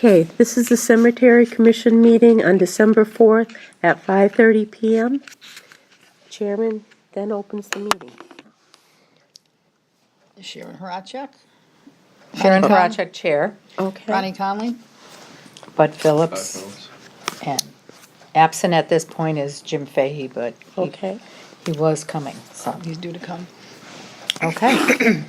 Okay, this is the Cemetery Commission meeting on December 4th at 5:30 PM. Chairman then opens the meeting. Sharon Horacek, Sharon Ronnie Con- Horacek, Chair. Okay. Ronnie Conley, Bud Phillips. And absent at this point is Jim Fahey, but Okay. he was coming, so, he's due to come. okay.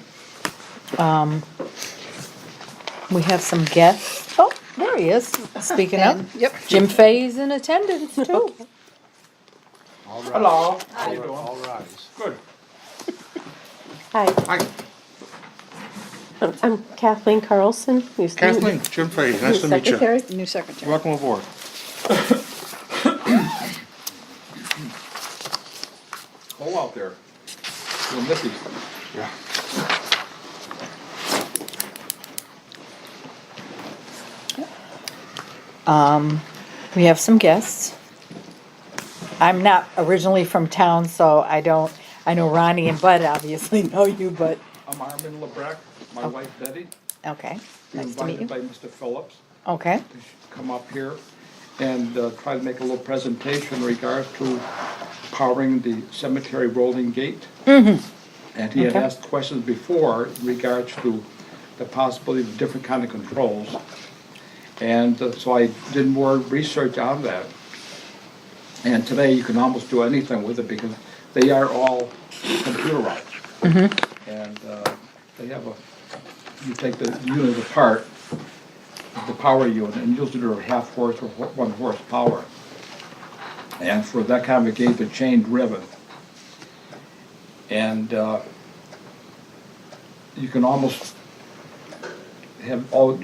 We have some guests. Oh, there he is, speaking up. Yep. Jim Fahey's in attendance too. Hello. How you doing? All rise. Good. Hi, Hi, I'm Kathleen Carlson. who's the Kathleen, Jim Fahey, nice to meet you. Secretary. New secretary. Welcome aboard. Hold out there. Little nippy. Yeah. We have some guests. I'm not originally from town, so I know Ronnie and Bud obviously know you, but, I'm Armin Lebrecht, my wife Betty. okay, We're nice to meet invited you. by Mr. Phillips Okay, to come up here and try to make a little presentation in regards to powering the cemetery rolling gate. And he had Okay. asked questions before in regards to the possibility of different kind of controls. And so I did more research on that. And today you can almost do anything with it because they are all computerized. And they have you take the unit apart, the power unit, and usually they're half horse or 1 horsepower. And for that kind of a gate, they're chain driven. And you can almost have all,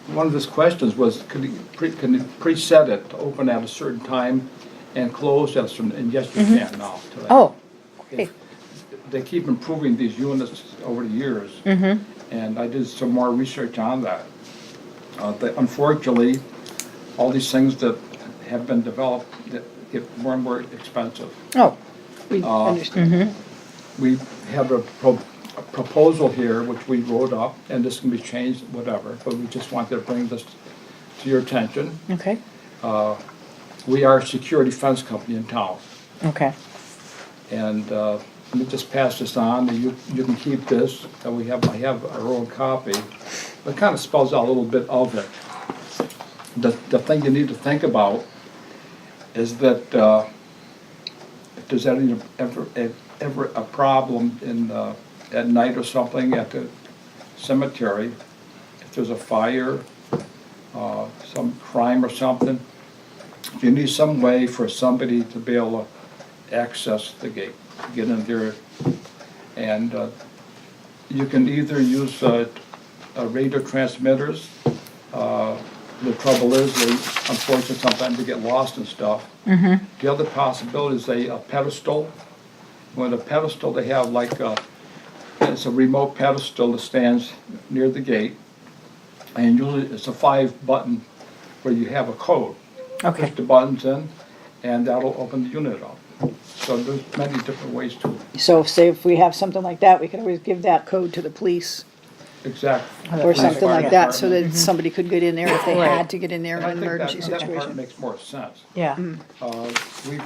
one of his questions was, can you preset it to open at a certain time and close at a certain, and yes, you can now today. oh, okay, They keep improving these units over the years. And I did some more research on that. Unfortunately, all these things that have been developed that get more and more expensive. oh, We understand. We have a proposal here, which we wrote up, and this can be changed, whatever, but we just wanted to bring this to your attention. okay, We are a security fence company in town, okay, and let me just pass this on, and you can keep this, and I have our own copy. It kind of spells out a little bit of it. The thing you need to think about is that if there's ever a problem at night or something at the cemetery, if there's a fire, some crime or something, you need some way for somebody to be able to access the gate, to get in there. And you can either use radio transmitters. The trouble is, unfortunately, sometimes they get lost and stuff. The other possibility is a pedestal. With a pedestal, they have like it's a remote pedestal that stands near the gate, and usually it's a 5-button where you have a code. okay, Push the buttons in, and that'll open the unit up. So there's many different ways to So say if we have something like that, we can always give that code to the police exactly. or something like that, so that somebody could get in there if they Right. had to get in there in And I an think emergency that part situation. makes more sense. yeah, We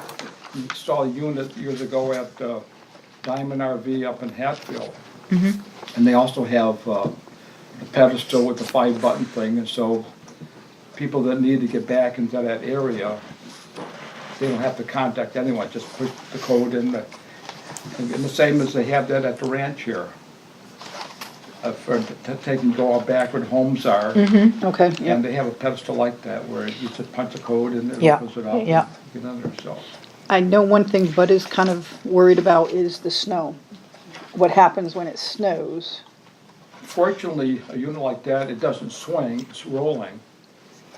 installed a unit years ago at Diamond RV up in Hatfield. And they also have a pedestal with the 5-button thing, and so people that need to get back into that area, they don't have to contact anyone, just push the code in. And the same as they have that at the ranch here. For taking go all back where the homes are. Okay, yeah. And they have a pedestal like that where you just punch a code and it Yeah, opens it up. yeah. And get in there, so. I know one thing Bud is kind of worried about is the snow. What happens when it snows? Fortunately, a unit like that, it doesn't swing, it's rolling.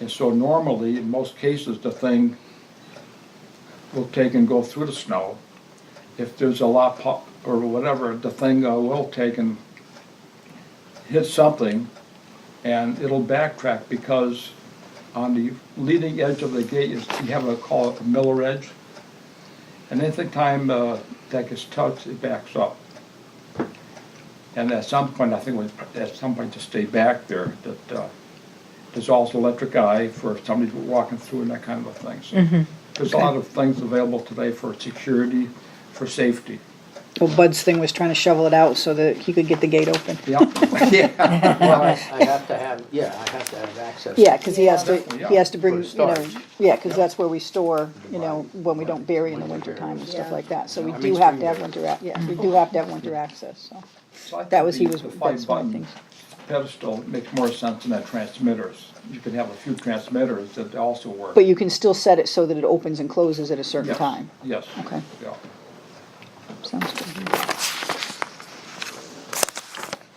And so normally, in most cases, the thing will take and go through the snow. If there's a lot or whatever, the thing will take and hit something, and it'll backtrack because on the leading edge of the gate, you have call it a miller edge. And anything time that gets touched, it backs up. And at some point, I think at some point to stay back there, that There's also electric eye for somebody walking through and that kind of a thing. So there's a lot of things available today for security, for safety. Well, Bud's thing was trying to shovel it out so that he could get the gate open. Yeah, yeah. Well, I have to have, I have to have access. Yeah, cause he has Definitely, to, he has to For bring, you know, storage. yeah, cause that's where we store, you know, when we don't bury in the winter time and stuff like that, so we I do mean, have to have spring winter, we do have to have winter access, so. So I That was, think he was, the that's one of the 5-button things. pedestal makes more sense than that transmitters. You can have a few transmitters that also work. But you can still set it so that it opens and closes at a certain Yes, time. Yes. Okay. Yeah. Sounds good.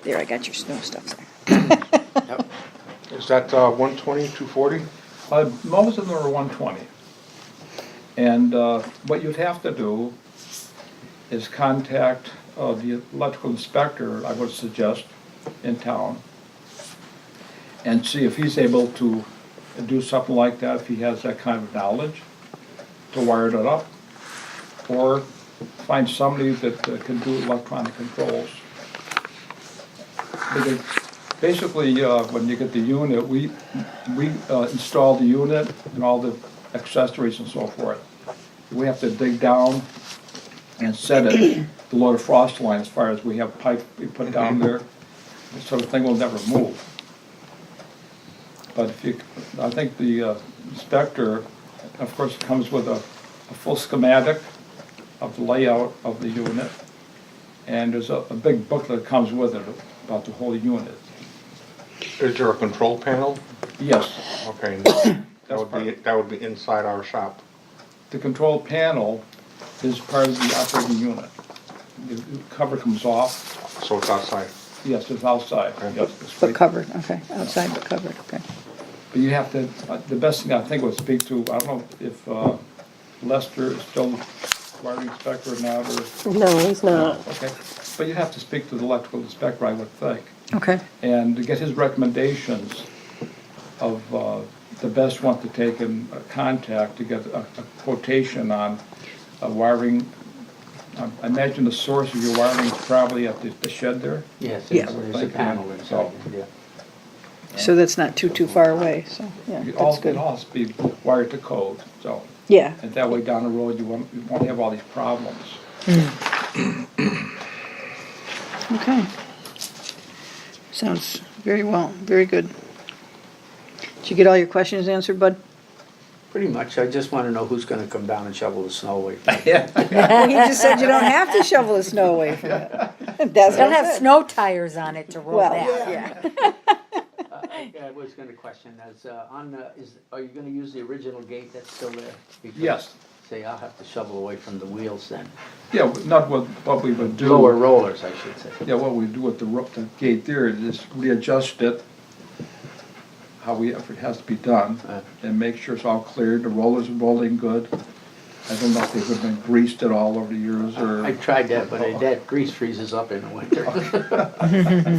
There, I got your snow stuff there. Is that 120, 240? Most of them are 120. And what you'd have to do is contact the electrical inspector, I would suggest, in town, and see if he's able to do something like that, if he has that kind of knowledge, to wire it up, or find somebody that can do electronic controls. Because basically, when you get the unit, we install the unit and all the accessories and so forth. We have to dig down and set it below the frost line as far as we have pipe we put down there, so the thing will never move. But if you, I think the inspector, of course, comes with a full schematic of the layout of the unit, and there's a big booklet that comes with it about the whole unit. Is there a control panel? Yes, Okay, That's that would be inside our shop. the control panel is part of the operating unit. The cover comes off, So it's outside. yes, it's outside, yes. it's But right- covered, okay, outside but covered, okay. But you have to, the best thing I think would speak to, I don't know if Lester is still wiring inspector or not, or, No, he's not. okay. But you have to speak to the electrical inspector, I would think, Okay. and to get his recommendations of the best one to take in contact to get a quotation on wiring. I imagine the source of your wiring is probably at the shed there? Yes, Yeah. there's a panel inside, yeah. So that's not too far away, so, yeah, It all, that's good. it all has to be wired to code, so, Yeah, and that way down the road, you won't have all these problems. okay. Sounds very well, very good. Did you get all your questions answered, Bud? Pretty much, I just wanna know who's gonna come down and shovel the snow away from me. Well, he just said you don't have to shovel the snow away from it. That's Don't what I have said. snow tires on it to roll Well, back. yeah. I was gonna question, are you gonna use the original gate that's still there? Because, Yes. say, I'll have to shovel away from the wheels then. Yeah, but not what we would do. Lower rollers, I should say. Yeah, what we do with the gate there is readjust it, if it has to be done, and make sure it's all cleared, the rollers are rolling good. I don't know if they've been greased at all over the years, or. I tried that, but that grease freezes up in the winter.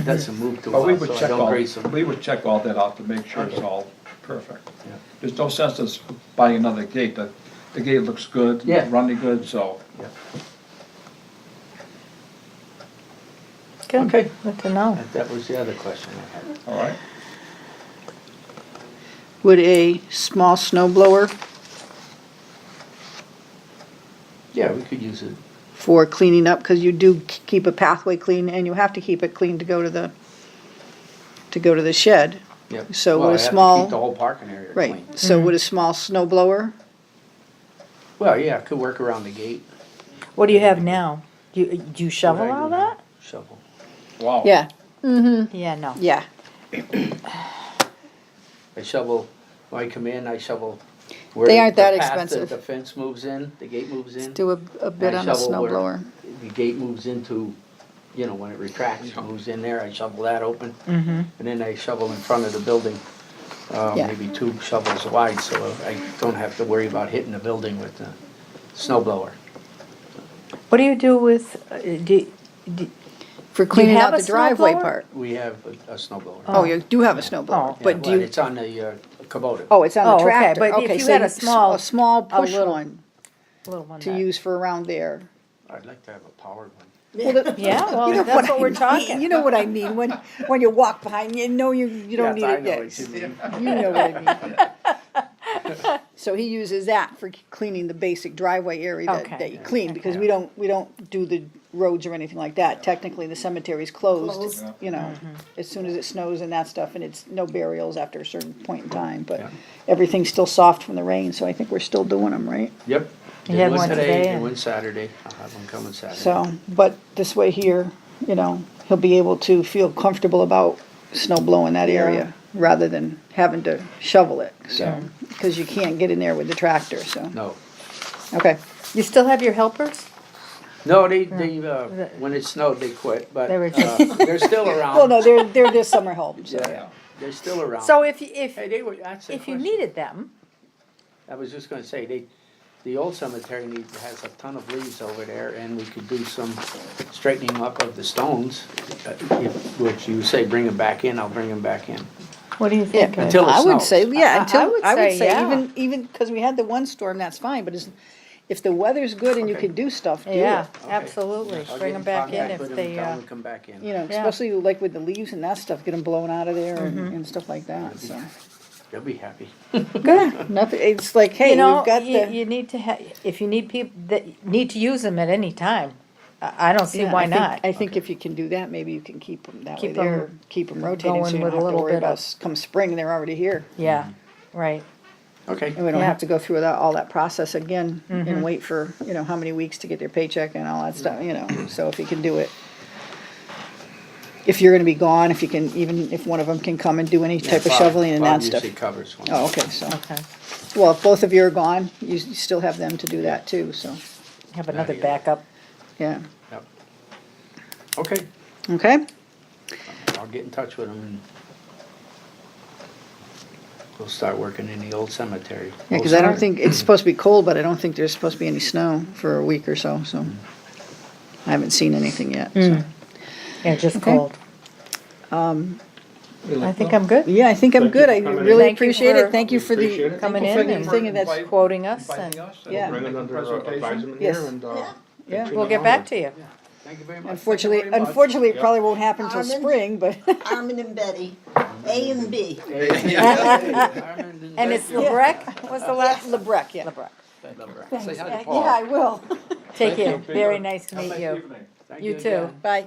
Doesn't move too But we well, would so I check don't all, grease them. we would check all that out to make sure it's all perfect. Yeah. There's no sense in buying another gate, the gate looks good, Yeah. running good, so. Yeah. Good, Okay. good to know. That was the other question I had. All right. Would a small snow blower Yeah, we could use it. for cleaning up, because you do keep a pathway clean, and you have to keep it clean to go to the shed. Yep. So Well, would I a have to small- keep the whole parking area Right, clean. so would a small snow blower? Well, yeah, I could work around the gate. What do you have now? Do you shovel What I all do now, that? Shovel. Wow. Yeah, Yeah, no. yeah. I shovel, when I come in, I shovel. They aren't that the path expensive. The fence moves in, the gate moves in. Do a bit I on a shovel snow where blower. The gate moves into, when it retracts, it moves in there, I shovel that open. And then I shovel in front of the building, Yeah. maybe 2 shovels wide, so I don't have to worry about hitting the building with the snow blower. What do you do with, For cleaning have out a the driveway snowblower? part. We have a snow blower. Oh, you do have a snow blower, Oh. but do you, It's on the Kubota. oh, it's on Oh, the okay, tractor. but if Okay, you so had a you- small- a small push little one little one to that- use for around there. I'd like to have a powered one. Yeah, well, You know that's what I we're mean. talking. You know what I mean, when you walk behind, you know you don't need Yes, I it, know yeah, what you mean. you know what I mean. So he uses that for cleaning the basic driveway area Okay. that you clean, because we don't do the roads or anything like that. Technically, the cemetery's closed, you know, as soon as it snows and that stuff, and it's no burials after a certain point in time, but Yeah. everything's still soft from the rain, so I think we're still doing them, right? Yep. You Did had one one today, today did and- one Saturday. I'll have one coming Saturday. So, but this way here, you know, he'll be able to feel comfortable about snow blowing that area rather than having to shovel it, so, because you can't get in there with the tractor, so, No. okay. You still have your helpers? No, they, when it snowed, they quit, but They were they're still around. Well, no, they're this summer help, so, Yeah, they're still around. So Hey, if they were, that's a you question. needed them, I was just gonna say, the old cemetery has a ton of leaves over there, and we could do some straightening up of the stones. Which you say, bring them back in, I'll bring them back in. what do you yeah. think? Until it I would snows. say, yeah, I until, would I would say, say, yeah. even, because we had the one storm, that's fine, but if the weather's good and you Okay. can do stuff, do Yeah, it. Okay. absolutely. I'll Bring get them back in contact if with them they, and tell them to come back in. You know, Yeah. especially like with the leaves and that stuff, get them blown out of there and stuff like that, so. They'll be happy. Good, nothing, it's like, hey, you know, we've got you, the. you need to if you need people that need to use them at any time, I don't see Yeah, why I think- not. I think if you can do that, maybe you can keep them that way Keep 'em there, keep them rotating, going so you with don't a have to little worry bit about, of- come spring, they're already here. Yeah, right. Okay. And we don't Yeah. have to go through all that process again and wait for, you know, how many weeks to get their paycheck and all that stuff, you know, so if you can do it. If you're gonna be gone, if you can, even if one of them can come and do any type of Bob- shoveling and Bob that stuff. usually covers one. Oh, okay, so, Okay. well, if both of you are gone, you still have them to do that too, so, Have another Yeah. backup. yeah, Yep. Okay, okay? I'll get in touch with them and we'll start working in the old cemetery. Yeah, cause I don't think, it's supposed to be cold, but I don't think there's supposed to be any snow for a week or so, so. I haven't seen anything yet, so. Yeah, just Okay. cold. I think I'm good. Yeah, I think I'm Thank you good, for I coming in. really Thank you appreciate it, for- thank you for Appreciate the. it. thank Coming you in for the and thing that's, invite- quoting us Inviting and- us Yeah. and Bring making another presentation. advisement Yes. here and, Yeah. continue We'll get on back with to it. you. Thank you very much. unfortunately, very much. unfortunately, it Yeah. probably won't happen till Armin? spring, but. Armin and Betty, A and B. And it's LeBrec, was the last? LeBrec, yeah. LeBrec. Say hi to Yeah, Paul. I will. Take care, you. very nice to Have a meet nice you. evening. Thank You again. too. Bye.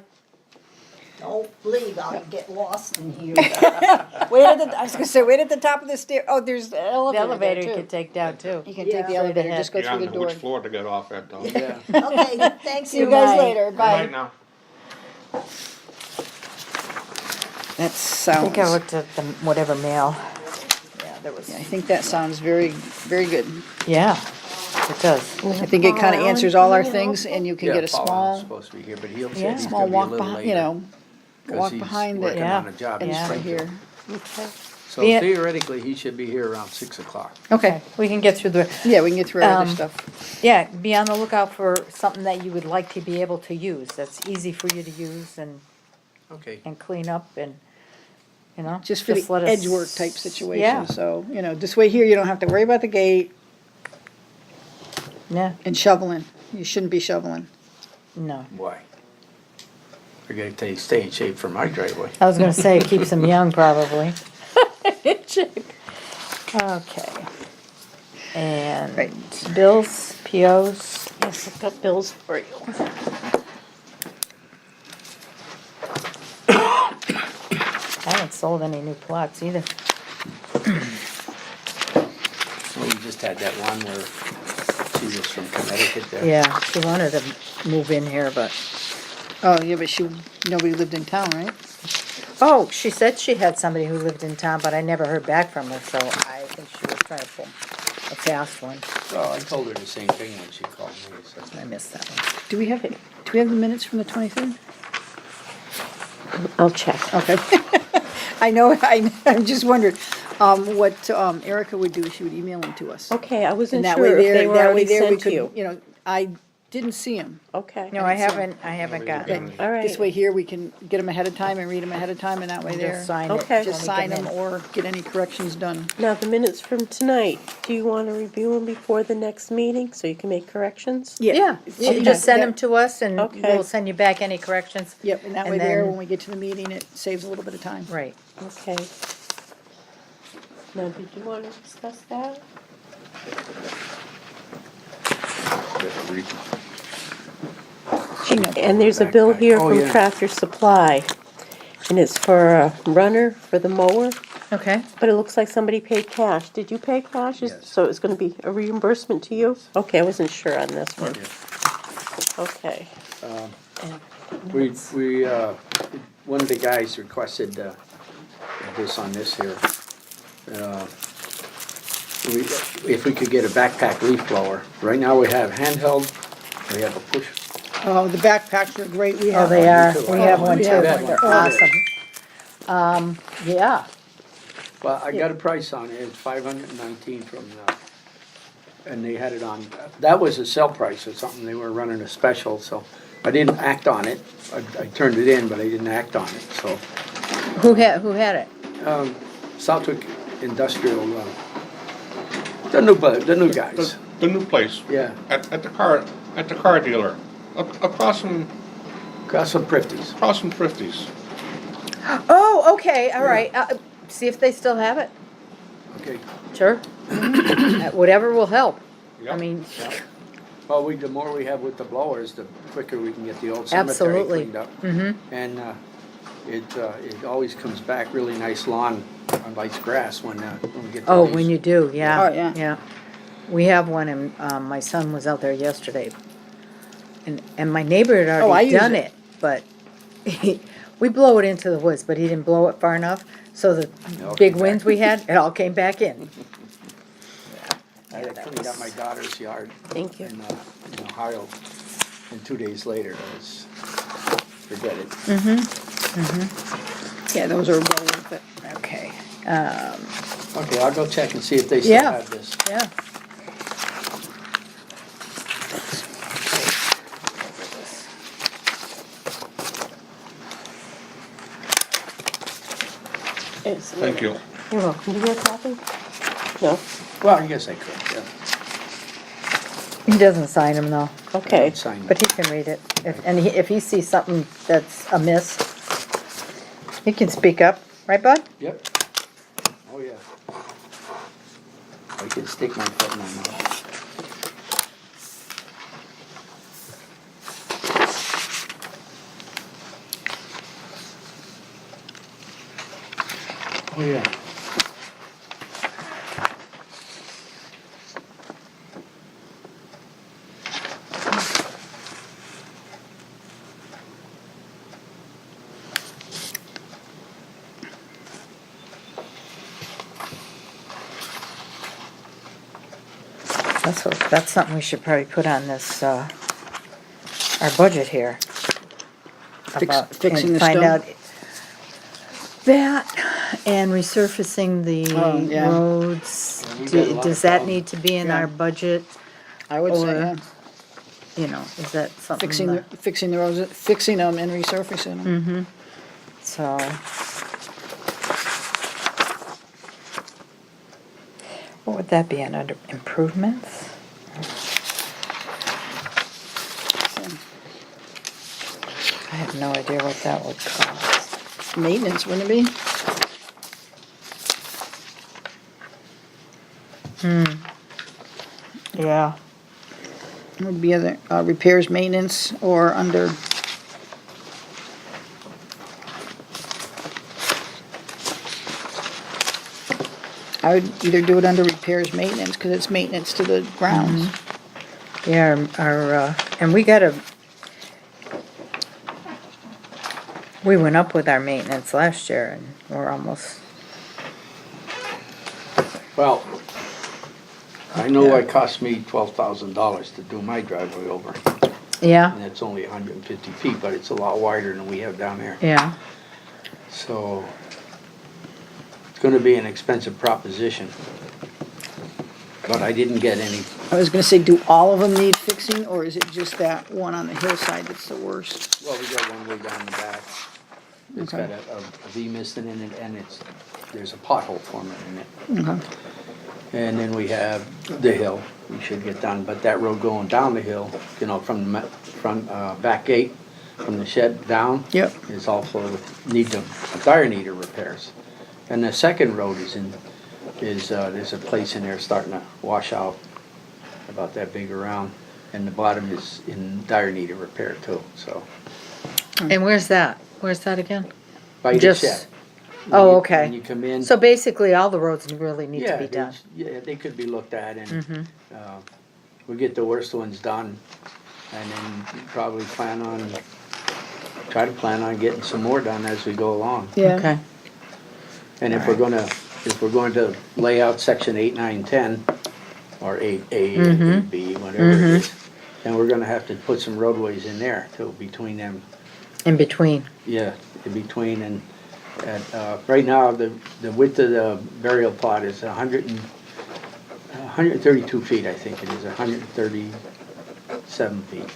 Don't leave, I'll get lost in here. I was gonna say, wait at the top of the stair, oh, there's the The elevator elevator you there could too. take down too. You can take the Yeah. elevator, Straight just go Yeah, through I the know door. which floor to get off at though. Yeah. Okay, thanks. See you guys Goodbye. later, Good bye. night now. That I sounds, think I looked at the, whatever mail. yeah, I think that sounds very, very good. Yeah, it does. I think it kinda answers all our things and you can Yeah, get a Paul Allen's small, supposed to be here, but he'll Yeah. say he's small gonna be a walk little behind, later. you know, 'cause walk he's behind working it. Yeah. on a job in And it's right Springfield. here. Okay. So Yeah. theoretically, he should be here around 6 o'clock. Okay, We can get through the, yeah, we can get through our other Um, stuff. yeah, be on the lookout for something that you would like to be able to use, that's easy for you to use Okay. and clean up and, you know. Just for the let us- edge work type Yeah, situation, so, you know, this way here, you don't have to worry about the gate yeah, and shoveling. You shouldn't be shoveling. no. Why? I gotta tell you, stay in shape for my driveway. I was gonna say, it keeps them young probably. Okay. And Right. bills, POs, Yes, I've got bills for you. I haven't sold any new plots either. Well, you just had that one where she was from Connecticut there. Yeah, she wanted to move in here, but, Oh, yeah, but nobody lived in town, right? oh, she said she had somebody who lived in town, but I never heard back from her, so I think she was trying to pull a fast one. Well, I told her the same thing when she called me, so. I missed that one. Do we have the minutes from the 23rd? I'll check. Okay. I know, I'm just wondering, what Erica would do, she would email them to us. Okay, I And wasn't that way sure if there, they were that way already there we sent could, to you. you know, I didn't see them. Okay. No, I haven't gotten them. All right. This way here, we can get them ahead of time and read them ahead of time, and that way Just they're, sign it. Okay. just when we sign get them in. or get any corrections done. Now, the minutes from tonight, do you want to review them before the next meeting so you can make corrections? Yeah, you Okay. just send them to us and Okay. we'll send you back any corrections. Yep, and that And way there, then- when we get to the meeting, it saves a little bit of time. Right. Okay. Now, did you want to discuss that? She knows. And there's a bill here Oh, from yeah. Tractor Supply, and it's for a runner for the mower, Okay. but it looks like somebody paid cash. Did you pay cash? Yes. So it's gonna be a reimbursement to you? Okay, I wasn't sure on this one. Okay. One of the guys requested this on this here. If we could get a backpack leaf blower. Right now we have handheld, we have a push. Oh, the backpacks are great, we Oh, have. they one. are. too. We have one We too. have one. They're awesome. Yeah. Well, I got a price on it, it's 519 from, and they had it on, that was a sell price or something, they were running a special, so I didn't act on it. I turned it in, but I didn't act on it, so. Who had it? Southwick Industrial, the new guys, The new place. yeah, At the car dealer, across from Prifties. Oh, okay, all right. See if they still have it. Okay, Sure. Whatever will help. I Yep. mean, well, the more we have with the blowers, the quicker we can get the old cemetery Absolutely. cleaned up. And it always comes back really nice lawn, nice grass when we get the oh, leaves. when you do, yeah. Oh, yeah. Yeah. We have one and, my son was out there yesterday. And my neighbor had Oh, I already use done it. it, but we blow it into the woods, but he didn't blow it far enough. So the No, big came winds back. we had, it all came back in. I cleaned out my daughter's yard. Thank you. In Ohio, and 2 days later, I was, forget it. Yeah, those are well worth it. Okay. Okay, I'll go check and see if they still Yeah. have this. Yeah. Thank you. You're welcome. Do you have a copy? No? Well, I guess I could, yeah. He doesn't sign them though, Okay. Sign it. but he can read it. If he sees something that's amiss, he can speak up, right, bud? Yep. Oh, yeah. I can stick my foot in my mouth. Oh, yeah. That's something we should probably put on this, our budget here. About- fixing and the find stone? out that and resurfacing the Oh, yeah. roads. Yeah, we got a lot Does of that problems. need to be in Yeah. our budget? I would say, Or- yeah. You know, is that something? Fixing the roads, fixing them and resurfacing them. So. What would that be under improvements? I have no idea what that would cost. Maintenance, wouldn't it be? Yeah. Would be other, repairs, maintenance, or under. I would either do it under repairs, maintenance, cause it's maintenance to the grounds. Yeah, and we went up with our maintenance last year and we're almost, Well, I know it cost me $12,000 to do my driveway over, yeah, and it's only 150 feet, but it's a lot wider than we have down there. yeah. So, it's gonna be an expensive proposition. but I didn't get any. I was gonna say, do all of them need fixing, or is it just that one on the hillside that's the worst? Well, we got one way down the back. It's got Okay. a V missing in it, and there's a pothole forming in it. Okay. And then we have the hill, we should get done, but that road going down the hill, you know, from back gate, from the shed down. Yep. Is also dire need of repairs. And the second road there's a place in there starting to wash out about that big around, and the bottom is in dire need of repair too, so. And where's that? Where's that again? By the Just- shed. Oh, When you- okay. When you come in. So basically, all the roads really need to Yeah, be done. Yeah, they could be looked at and, we'll get the worst ones done. And then probably try to plan on getting some more done as we go along. Yeah. Okay. And if we're going to lay out section 8, 9, 10, or 8A and 8B, whatever it is, then we're gonna have to put some roadways in there too, between them. In between. Yeah, in between and, right now, the width of the burial plot is 132 feet, I think it is, 137 feet.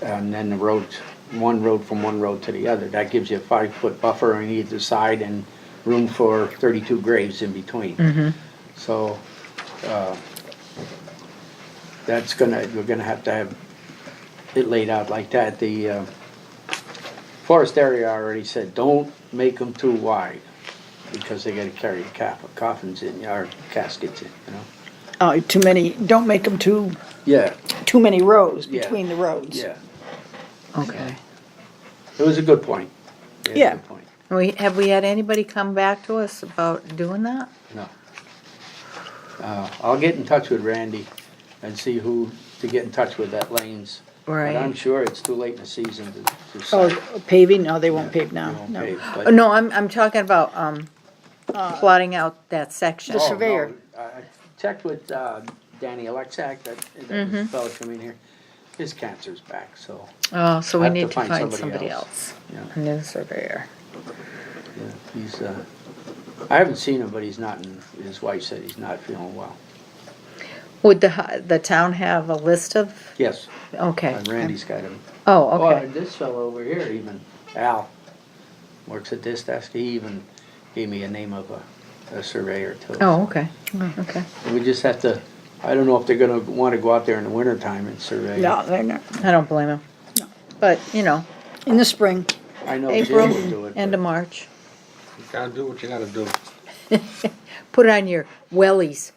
And then the roads, one road from one road to the other, that gives you a 5-foot buffer on either side and room for 32 graves in between. So, we're gonna have to have it laid out like that. The, forest area already said, don't make them too wide, because they gotta carry the coffins in, or caskets in, you know? Too many, don't make them too Yeah, many rows Yeah. between the roads. yeah, Okay. it was a good point. It was a Yeah. good point. Have we had anybody come back to us about doing that? No. I'll get in touch with Randy and see who to get in touch with that Lanes. Right. But I'm sure it's too late in the season to Oh, start. paving? No, they won't pave now, They won't no. pave, but- Oh, no, I'm talking about, plotting out that section. The Oh, no, surveyor. I checked with Danny Alexak, that fellow coming here. His cancer's back, so, Oh, so we Have to need to find find somebody somebody else. else. yeah, A new surveyor. yeah, he's, I haven't seen him, but he's not, his wife said he's not feeling well. Would the town have a list of, Yes, okay. Randy's got him. Oh, Oh, okay. and this fellow over here even, Al, works at this desk, he even gave me a name of a surveyor too. Oh, okay, okay. We just have to, I don't know if they're gonna wanna go out there in the winter time and survey. No, they're not. I don't blame him. But, you know, In the spring. I know April, Jim will do it. end but- of March. You gotta do what you gotta do. Put it on your wellies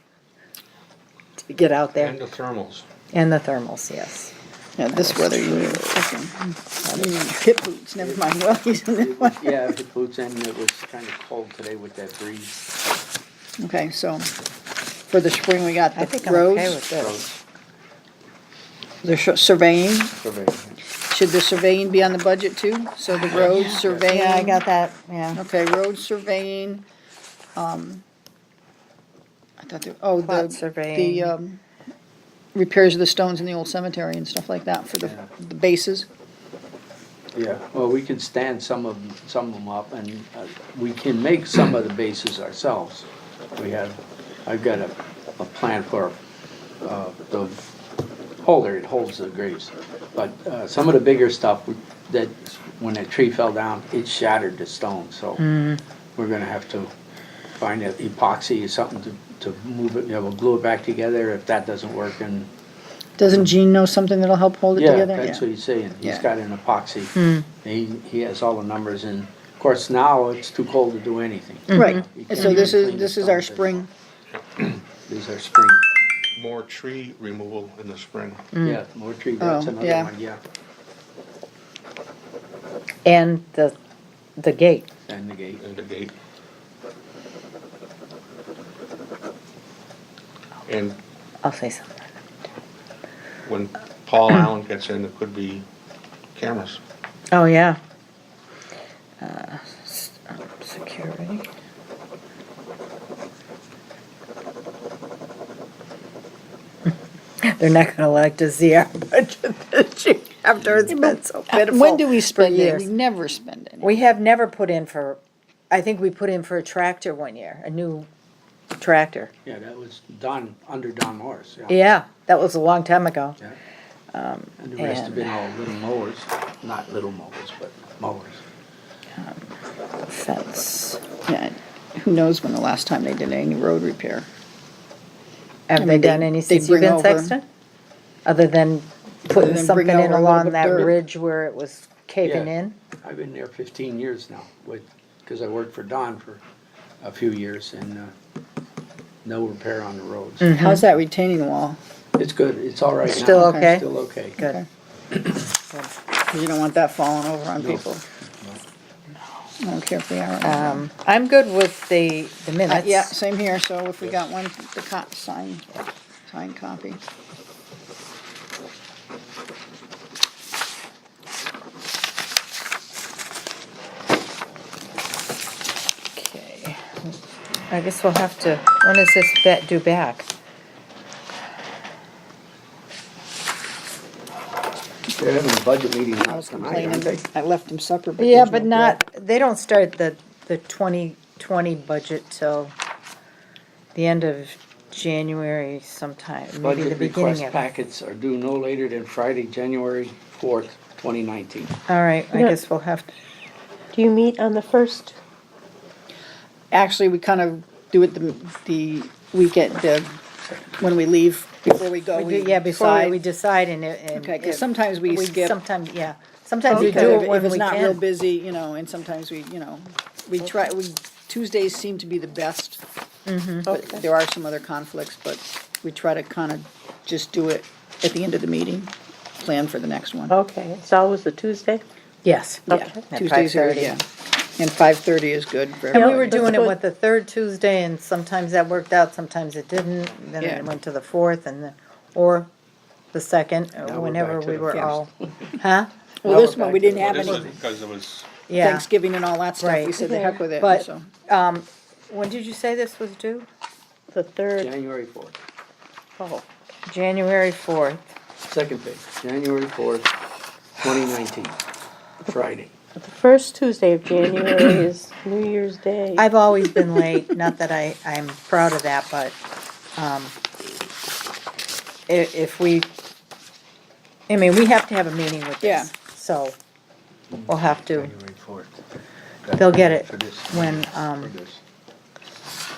to get out there. And the thermals. And the thermals, yes. Yeah, this weather you need pit boots, never mind wellies in this one. Yeah, the boots and it was kinda cold today with that breeze. Okay, so for the spring, we got I the think I'm okay roads, with this. the surveying. Survey. Should the surveying be on the budget too? So the roads surveying. Yeah, I got that, yeah. Okay, road surveying, I thought, Plot the surveying. repairs of the stones in the old cemetery and stuff like that for the bases. Yeah, well, we can stand some of them up and we can make some of the bases ourselves. I've got a plan for, the holder, it holds the graves. But, some of the bigger stuff that, when that tree fell down, it shattered the stone, so we're gonna have to find an epoxy or something to move it, we'll glue it back together if that doesn't work and. Doesn't Gene know something that'll help hold it Yeah, together? that's what he's saying. He's Yeah. got an epoxy. He has all the numbers and, of course, now it's too cold to do anything. Right, You and can't so this even clean is the our stones spring, These are spring, More tree removal in the spring. yeah, more tree, that's Oh, another yeah. one, yeah, And the gate. and the gate. And the gate. And I'll say something. when Paul Allen gets in, it could be cameras. Oh, yeah. Security. They're not gonna like to see our budget this year after it's been so pitiful. when do we for spend it? years. We never spend any. We have never put in for, I think we put in for a tractor one year, a new tractor. Yeah, that was Don, under Don Morris, yeah. Yeah, that was a long time ago. Yeah. And the rest have and- been all little mowers, not little mowers, but mowers. Fence. Yeah, who knows when the last time they did any road repair? Have I they mean, done they- any they since you've bring been over- sexton? Other than putting than something bring in over a little along bit that dirt. ridge where it was caving Yeah. in? I've been there 15 years now, because I worked for Don for a few years, and no repair on the roads. How's that retaining wall? It's good, it's all right now. Still okay? Still okay. Good. 'Cause you don't want that falling over on people. I don't care if they are. or not. I'm good with the minutes. Yeah, same here, so if we got one, the signed copy. Okay. I guess we'll have to, when is this due back? They're having a budget meeting I now was tonight, complaining, aren't they? but I left them supper, but. Yeah, there's but no not, bread. they don't start the 2020 budget till the end of January sometime, maybe the Budget beginning request of it. packets are due no later than Friday, January 4th, 2019. All right, I Yeah. guess we'll have to, Do you meet on the first? Actually, we kind of do it the weekend, when we leave, before we go, we yeah, before we decide. decide and. Okay, 'cause if- sometimes we skip. Sometimes, yeah, sometimes we Because do if it when it's we not real can. busy, you know, and sometimes we try, Tuesdays seem to be the best. But there are some other conflicts, but we try to kind of just do it at the end of the meeting, plan for the next one. Okay, it's always a Tuesday? Yes. Yeah, At Tuesdays are, 5:30. yeah. And 5:30 is good for And we everybody. were that's doing it good. with the third Tuesday, and sometimes that worked out, sometimes it didn't, then Yeah. it went to the fourth, and then, or the second, Now we're whenever back to we the were first. all, huh? Well, Now this we're one, we back to didn't the- have This any is because it was, Yeah, Thanksgiving and all that stuff. We Right. said the heck with it, But- so. when did you say this was due? The third, January 4th, oh, January 4th. second page, January 4th, 2019, Friday. the first Tuesday of January is New Year's Day. I've always been late, not that I'm proud of that, but, if we, I mean, we have to have a meeting with Yeah. this, so we'll have to, January 4th. they'll get it For this. when, For this.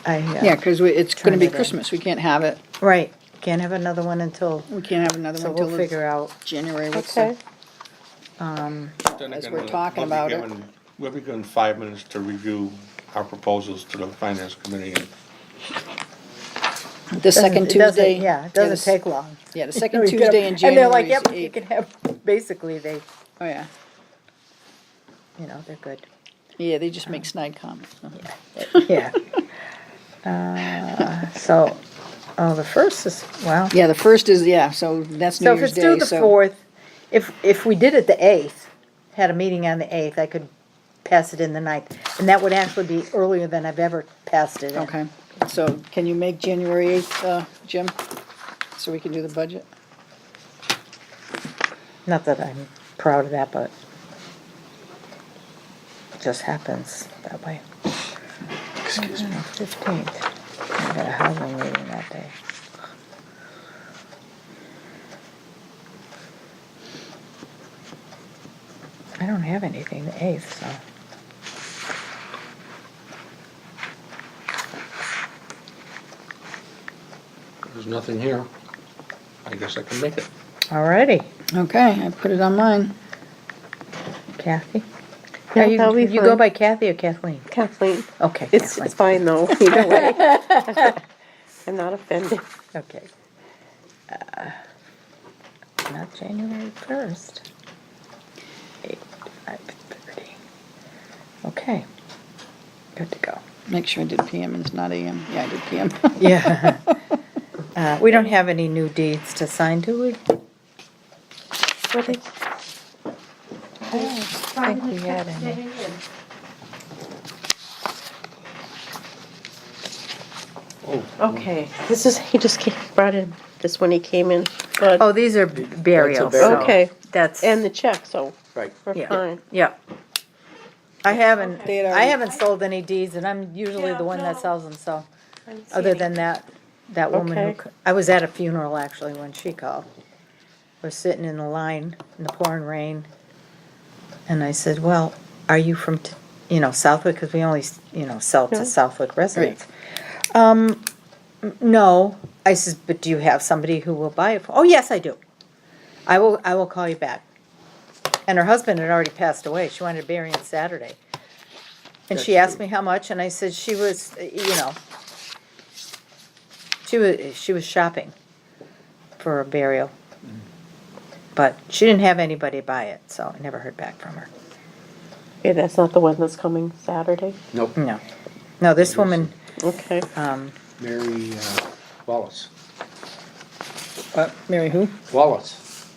Yeah, because it's gonna be Turn it in. Christmas. We can't have it. right, can't have another one until, We can't have another so one we'll until figure out, January. What's Okay, then As again, we're talking we'll be about it. We'll be given 5 minutes to review our proposals to the finance committee. And the second it doesn't- Tuesday? yeah, it doesn't take long. Yeah, the second We get Tuesday them- in January And they're like, is yep, the you 8th. can have, basically, they, Oh, yeah. they're good. Yeah, they just make snide comments. so. Yeah. So, oh, the first is, well, Yeah, the first is, yeah, so that's New so if Year's it's due Day, the so. 4th, if we did it the 8th, had a meeting on the 8th, I could pass it in the 9th. And that would actually be earlier than I've ever passed it in. Okay, so can you make January 8th, Jim? So we can do the budget? Not that I'm proud of that, but it just happens that way. Excuse me. 15th, I got a housing meeting that day. I don't have anything the 8th, so. there's nothing here. I guess I can make it. Alrighty, Okay, I put it on mine. Kathy? Yeah, Are you, that'll be you go fine. by Kathy or Kathleen? Kathleen, Okay, it's Kathleen. fine though, either way. I'm not offended. Okay. Not January 1st. 5:30. Okay, good to go. Make sure I did PM and it's not AM. Yeah, I did PM. Yeah. We don't have any new deeds to sign, do we? What is, I think we had any. okay, this is, he just brought in this when he came in, but, Oh, these are burials. burial. so okay, That's, and the check, so Right. we're Yeah. fine. yeah. I haven't They had I already- haven't sold any deeds, and I'm usually the one that sells them, so other than that woman who, Okay. I was at a funeral actually when she called. We're sitting in the line in the pouring rain. And I said, well, are you from, Southwick? Because we only, sell to Yeah. Southwick residents. No. I says, but do you have somebody who will buy it? Oh, yes, I do. I will call you back. And her husband had already passed away. She wanted to bury him Saturday. And she asked me how much, and I said she was, she was shopping for a burial. But she didn't have anybody buy it, so I never heard back from her. Okay, that's not the one that's coming Saturday? Nope, No. No, this woman, Okay. Mary Wallace. Mary who? Wallace.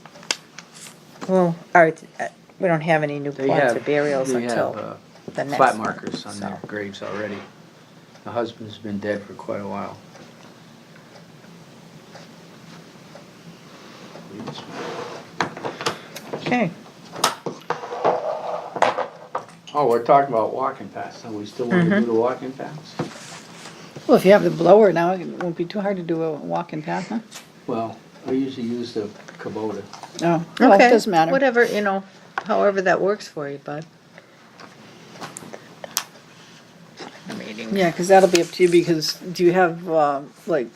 well, we don't have any new They plots or have, burials they until have the next plat one, markers on their so. graves already. The husband's been dead for quite a while. Okay. Oh, we're talking about walking paths, so we still want to do the walking paths? Well, if you have the blower now, it won't be too hard to do a walking path, huh? Well, I usually use the Kubota. Oh, well, it Okay, doesn't matter. Whatever, however that works for you, bud. Yeah, because that'll be up to you, because do you have, like,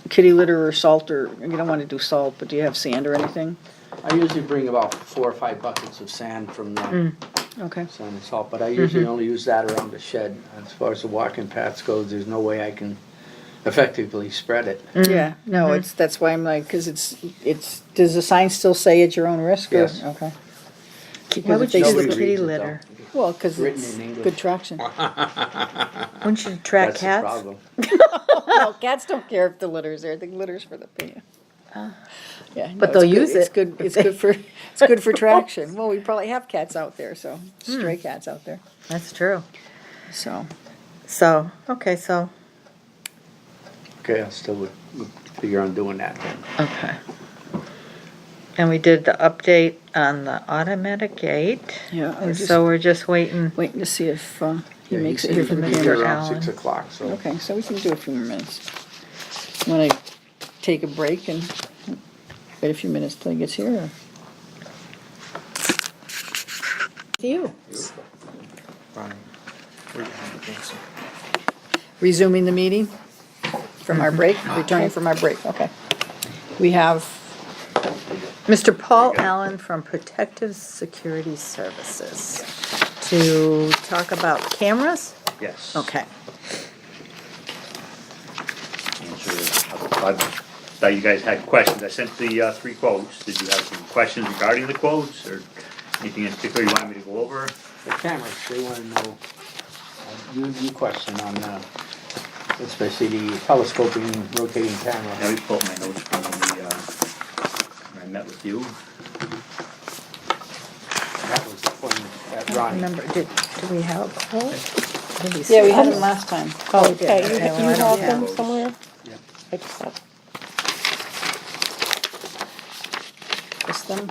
kitty litter or salt, or, you don't want to do salt, but do you have sand or anything? I usually bring about 4 or 5 buckets of sand from the Okay. sand and salt, but I usually only use that around the shed. As far as the walking paths goes, there's no way I can effectively spread it. Yeah, no, that's why I'm like, because it's, does the sign still say at your own risk? or- Yes. Okay. Why Because would if you they do the Nobody kitty reads it, litter? well, because Written it's in English. good traction. Wouldn't you attract That's the cats? problem. No, cats don't care if the litter's there, the litter's for the pee. Yeah, no, But it's they'll good- use It's it good, if it's they- good for, it's good for traction. Well, we probably have cats out there, so, stray cats out there, That's true. so. So, okay, so, Okay, I still would figure on doing that then. okay. And we did the update on the automatic gate. Yeah, I And was so we're just waiting. waiting to see if, he Yeah, makes said it here he from the could be camera. here around Allen. 6 o'clock, so. Okay, so we can do a few more minutes. Want to take a break and wait a few minutes till he gets here? Or? You. Resuming the meeting from our break, returning from our break, okay. We have, Mr. Paul Allen from Protective Security Services to talk about cameras? Yes. Okay. I thought you guys had questions. I sent the 3 quotes. Did you have some questions regarding the quotes or anything in particular you wanted me to go over? The cameras, they wanna know, you question on, especially the telescoping, rotating Now camera. we pulled my notes from when I met with you. That was the one at Ronnie. Remember, did we have a quote? Did we yeah, we see had it? him last time. Oh, we did. Okay, you Okay, well, I have don't them have- somewhere? Yep. I just have. Just them.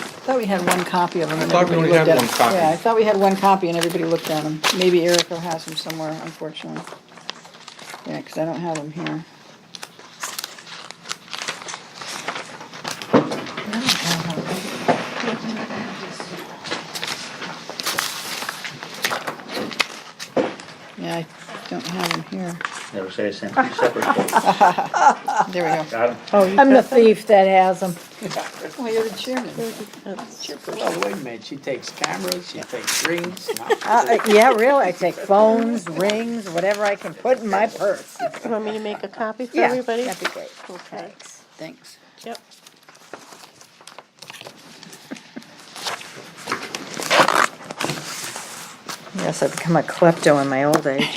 I thought we had one copy of them. and thought we everybody only had looked at one them. copy. Yeah, I thought we had one copy and everybody looked at them. Maybe Erica has them somewhere, unfortunately. Yeah, because I don't have them here. Yeah, I don't have them here. Never say I sent 2 separate quotes. There we go. Got 'em? Oh, you I'm the got them? thief that has them. Oh, you're the chairman. Well, wait a minute, she takes cameras, she takes rings. Yeah, really, I take phones, rings, whatever I can put in my purse. You want me to make a copy for Yeah, everybody? that'd be great. Okay. Thanks. Yep. Yes, I've become a klepto in my old age.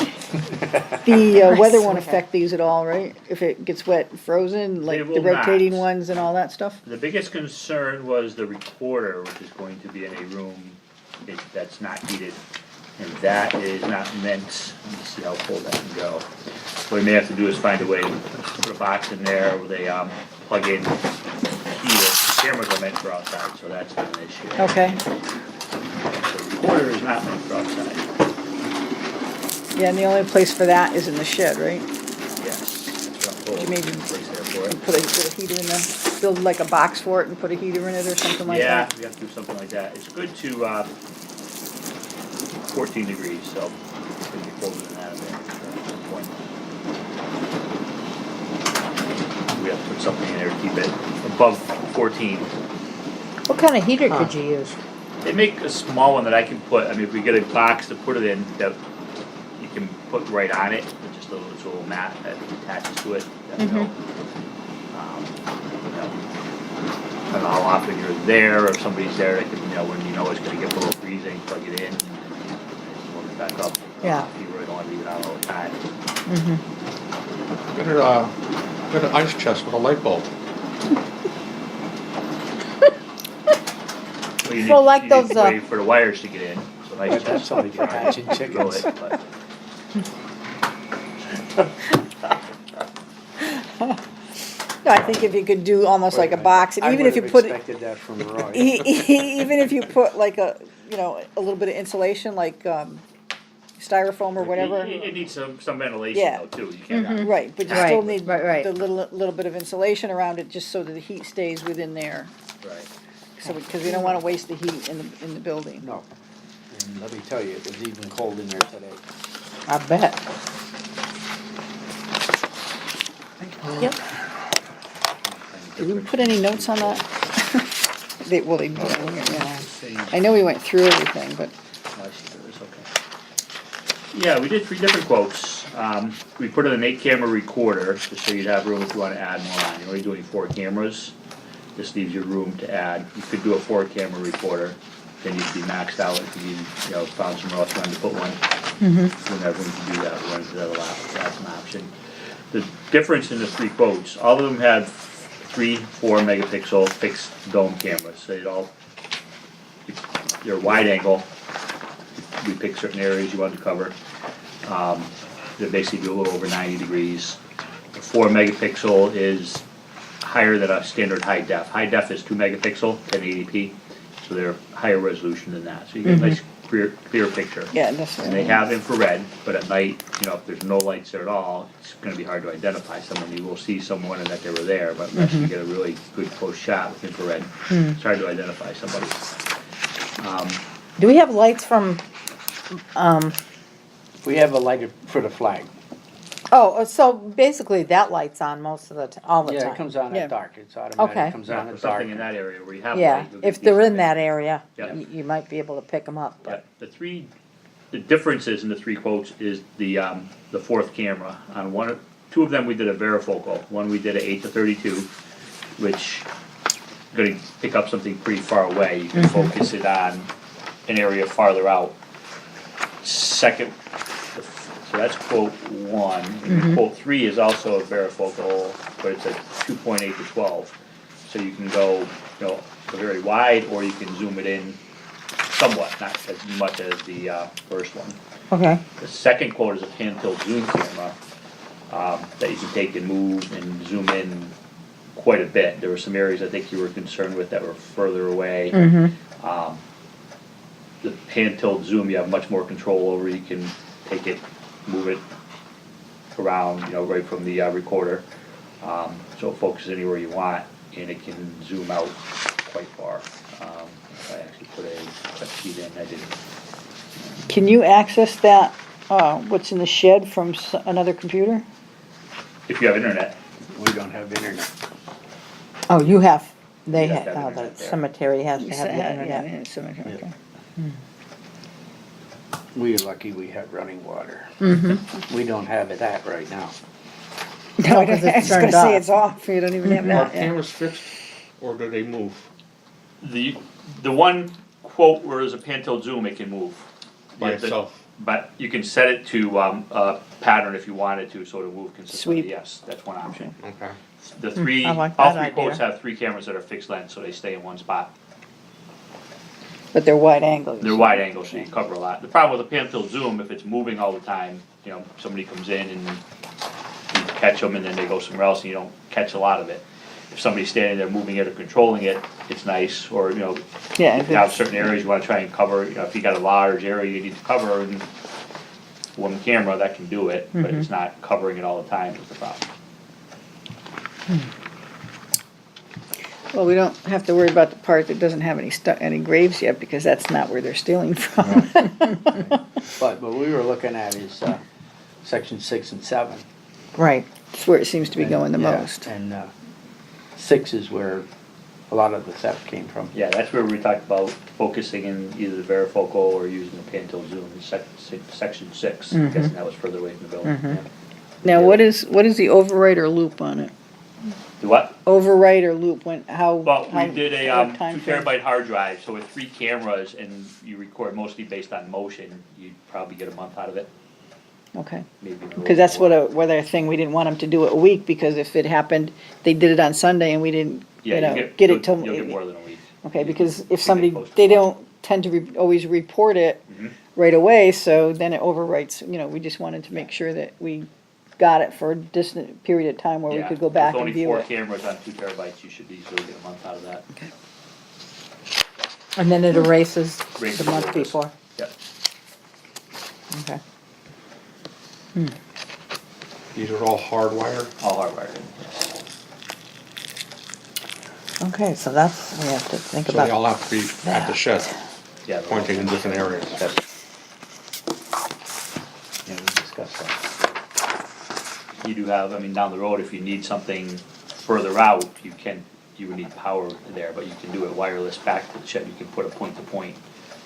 The I weather won't swear. affect these at all, right? If it gets wet and frozen, like They the will not. rotating ones and all that stuff? The biggest concern was the recorder, which is going to be in a room that's not heated. And that is not meant, let me see how cold that can go. What we may have to do is find a way to put a box in there where they, plug in heater. The cameras are meant for outside, so that's not an issue. Okay, The recorder is not meant for outside. yeah, and the only place for that is in the shed, right? Yes. That's what I'm told. You maybe- Place there for it. Put a heater in the, build like a box for it and put a heater in it or something like Yeah, that? we have to do something like that. It's good to, 14 degrees, so it's gonna be colder than that a bit at some point. We have to put something in there to keep it above 14. What kind of heater could you use? They make a small one that I can put, I mean, if we get a box to put it in, that you can put right on it, with just it's a little mat that attaches to it. That will, you know, I don't know how often you're there, or if somebody's there, that can, you know, when you know it's gonna get below freezing, plug it in, and warm it back up. Yeah. You really don't wanna leave it on all the time. Get an ice chest with a light bulb. Well, you Well, need- like you need those, a way for the wires to get in, so nice That's chest. only for hatching Roll chickens. it, but- No, I think if you could do almost like a box, and I even if you would've put, it- expected that from Roy. even if you put like a, you know, a little bit of insulation, like, styrofoam or whatever. It needs some ventilation Yeah. though, too, you can't. Right, but you still Right, need right. the little bit of insulation around it, just so that the heat stays within there. Right. So, because we don't wanna waste the heat in the building. No. And let me tell you, it was even cold in there today. I bet. Yep. Did we put any notes on that? They didn't, yeah. I know we went through everything, but, I see there is, okay. Yeah, we did 3 different quotes. We put in an 8-camera recorder, just so you'd have room if you wanna add more on. You're only doing 4 cameras. This leaves you room to add. You could do a 4-camera recorder, then you'd be maxed out if you, found somewhere else you wanted to put one. Wouldn't have room to do that, we wanted to do that a lot, that's an option. The difference in the 3 quotes, all of them have 3, 4 megapixel fixed dome cameras. They're wide angle. We pick certain areas you want to cover. They basically do a little over 90 degrees. The 4 megapixel is higher than a standard high def. High def is 2 megapixel, 1080p, so they're higher resolution than that. So you get a nice clear picture. yeah, that's. And they have infrared, but at night, if there's no lights there at all, it's gonna be hard to identify someone. You will see someone and that they were there, but unless you get a really good close shot with infrared, it's hard to identify somebody. Do we have lights from, We have a light for the flag. so basically that light's on most of all the time? Yeah, it comes on Yeah. at dark, it's automatic, Okay. it comes on For at dark. something in that area where you have Yeah, light, you'll get if they're in decent that area, Yeah. you might be able to pick them up, Yeah, but, the differences in the 3 quotes is the 4th camera. On 2 of them, we did a varifocal. One, we did a 8-32, which gonna pick up something pretty far away. You can focus it on an area farther out. Second, so that's quote 1. And quote 3 is also a varifocal, but it's a 2.8-12. So you can go, very wide, or you can zoom it in somewhat, not as much as the first one. okay. The second quote is a pan tilt zoom camera that you can take and move and zoom in quite a bit. There were some areas I think you were concerned with that were further away. The pan tilt zoom you have much more control over. You can take it, move it around, right from the recorder. So it focuses anywhere you want, and it can zoom out quite far. If I actually put a key in, I didn't. Can you access that, what's in the shed from another computer? If you have internet, We don't have internet. Oh, you have, they You have to have, have the internet there. cemetery has to have the Yeah, internet. yeah, cemetery, okay. We're lucky we have running water. We don't have that right now. No, I 'cause was it's gonna turned say off. it's off, you don't even have Are that, yeah. cameras fixed or do they move? the one quote where there's a pan tilt zoom, it can move. By Yeah, the- itself? But you can set it to a pattern if you wanted to, so it'll move consistently, Sweep. yes, that's one option. Okay. The 3, I like all that 3 quotes idea. have 3 cameras that are fixed length, so they stay in one spot. But they're wide angles. They're wide angles, so you cover a lot. The problem with a pan tilt zoom, if it's moving all the time, you know, somebody comes in and you catch them and then they go somewhere else and you don't catch a lot of it. If somebody's standing there moving it or controlling it, it's nice, or, you know, Yeah, if you have certain areas you wanna try and cover, you know, if you got a large area you need to cover and one camera, that can do it, but if it's not covering it all the time, it's a problem. Well, we don't have to worry about the part that doesn't have any graves yet, because that's not where they're stealing from. But what we were looking at is, section 6 and 7. Right. That's where it seems to be going the Yeah, most. And, 6 is where a lot of the theft came from. Yeah, that's where we talked about focusing in either the varifocal or using the pan tilt zoom in section 6. I'm guessing that was further away from the building. Yeah. Now, what is the override or loop on it? Do what? Override or loop, when, how? Well, how- we did a, what 2 time frame? terabyte hard drive, so with 3 cameras and you record mostly based on motion, you'd probably get a month out of it, Okay, maybe. a little because that's more. what a thing, we didn't want them to do it a week, because if it happened, they did it on Sunday and we didn't, Yeah, you know, you'll get it till. You'll get more than a week. Okay, because if They somebody, post it. they don't tend to always report it Mhm. right away, so then it overwrites, you know, we just wanted to make sure that we got it for a distant period of time where we Yeah, could go back and With view only it. 4 cameras on 2 terabytes, you should easily get a month out of that. And then it erases Erases the month the list. before. Yep. Okay. These are all hardwired. All hardwired. Okay, so that's, we have to think So they all about. have to be at the shed, Yeah. pointing in different areas. Yeah, we discussed that. You do have, I mean, down the road, if you need something further out, you would need power there, but you can do it wireless back to the shed. You can put a point to point,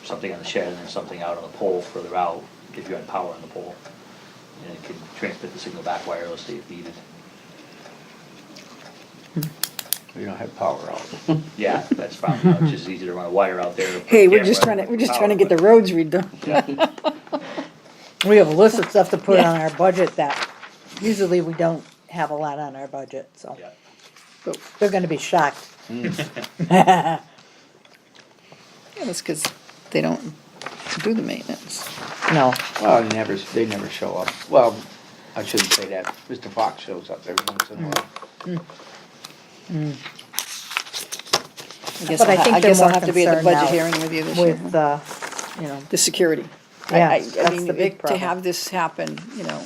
something on the shed and then something out on the pole further out, if you had power on the pole. And it can transmit the signal back wirelessly if needed. We don't have power out. Yeah, that's probably, it's just easier to run a wire out there. put a Hey, we're camera just and trying to power, get the but- roads redone. Yeah. We have a list of stuff to put on our budget that usually we don't have a lot on our budget, so Yeah. they're gonna be shocked. Yeah, that's because they don't do the maintenance. No, Well, they never show up. Well, I shouldn't say that. Mr. Fox shows up every once in a while. But I think they're I'll more have to be at the concerned budget now hearing with you this year. with, you know, The security. Yeah, I that's mean, the big to problem. have this happen, you know,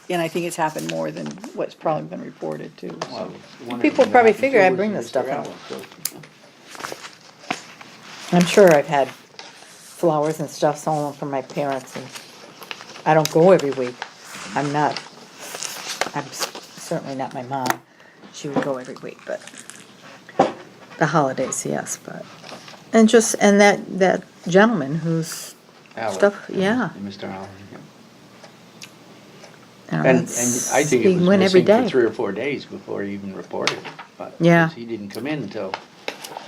and I think it's happened more than what's probably been reported too. so. Well, one of People them probably happened figure too I was bring this Mr. stuff in. Allen, so- I'm sure I've had flowers and stuff stolen from my parents, and I don't go every week. I'm certainly not my mom. She would go every week, but the holidays, yes, but, and that gentleman whose Allen. stuff, yeah. Mr. Allen, yeah. you know, And it's- I think he it was went every missing for day. 3 or 4 days before he even reported. But Yeah. he didn't come in until,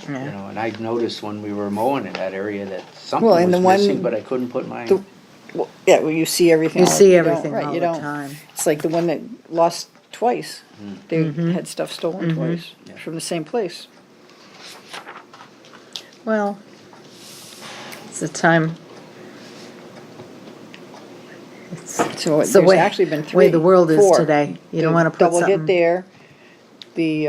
you Yeah. know, and I noticed when we were mowing in that area that something Well, and was the one- missing, but I couldn't put my, The- Well, yeah, well, you see everything. You all- see don't- everything right, all you the don't- time. It's like the one that lost twice. They Mm-hmm. had stuff stolen twice Yeah. from the same place. Well, it's a time. It's So it's the there's way, actually been way the world is 4. today. You don't The wanna put double hit something. there, the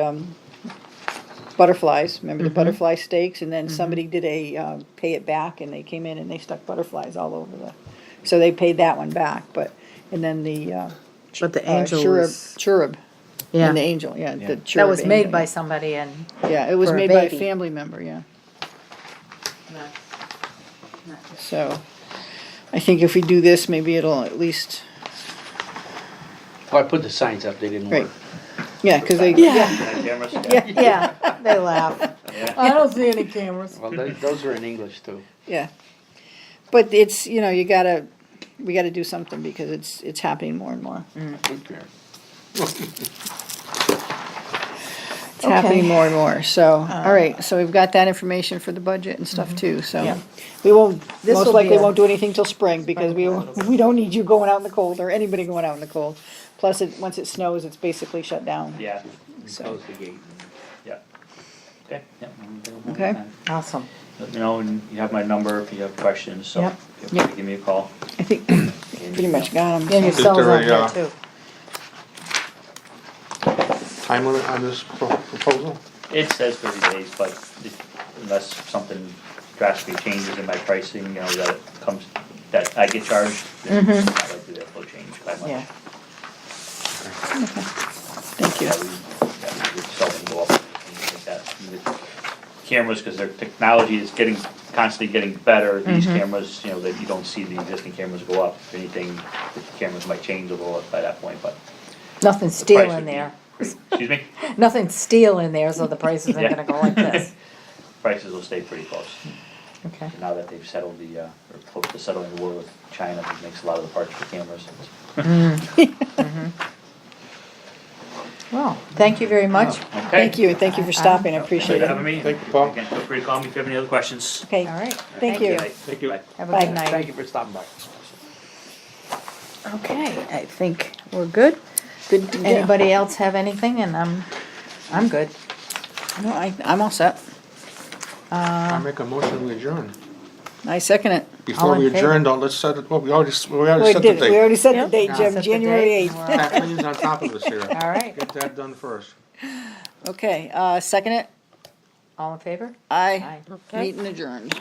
butterflies, remember the Mm-hmm. butterfly stakes, and then somebody did a pay it back, and they came in and they stuck butterflies all over so they paid that one back, and then the But the angel was, cherub, yeah, and the angel, yeah, the that cherub was made angel, by yeah. somebody and. Yeah, it was for a made by a baby. family member, yeah. So, I think if we do this, maybe it'll at least, well, I put the signs up, they didn't right, work. yeah, cause they, Yeah. yeah, Cameras? Yeah, they laugh. Yeah. I don't see any cameras. Well, those are in English too. yeah. But it's, you know, we gotta do something because it's happening more and more. Okay. It's happening Okay. more and more, so, all right, so we've got that information for the budget and stuff too, so. Yeah. We won't, This most will likely be a- won't do anything till spring, because we don't need you going out in the cold, or anybody going out in the cold. Plus, once it snows, it's basically shut down. Yeah, So- Close the gate. yeah. Okay, yeah. Okay. Awesome. let me know, and you have my number if you have questions, so Yep. feel free to give me a call. I think pretty much got them. Yeah, your Is cell's there on a, there too. Time limit on this proposal? It says 30 days, but unless something drastically changes in my pricing, you know, that it comes, that I get charged, then it's not likely that will change by much. Yeah. Thank you. We seldom go up, things like that. And the cameras, because their technology is constantly getting better, these cameras, you know, that you don't see the existing cameras go up. If anything, the cameras might change a little by that point, but Nothing the steel price in would be there. pretty, excuse me? Nothing steel in there, so the price isn't Yeah. gonna go like this. Prices will stay pretty close. Okay. Now that they've settled or close to settling the war with China, that makes a lot of the parts for cameras. Well, thank you very much. Okay. Thank you, and thank you for stopping, I Pleasure appreciate having it. me. Thank you, Paul. Again, feel free to call me if you have any other questions. Okay, All right. thank you. Thank you. Bye. Have a Bye. good night. Thank you for stopping by. Okay, I think we're good. Good, yeah. Anybody else have anything? And I'm good. No, I'm all set. I make a motion to adjourn. I second it. Before All in we favor? adjourn, don't, let's set it, well, we already We set the did, we date. already set the Yep. date, Set Jim, the January date. 8th. We're- Kathleen's on top of us here. All right. Get that done first. Okay, second it, All in favor? aye. Aye. Meeting adjourned.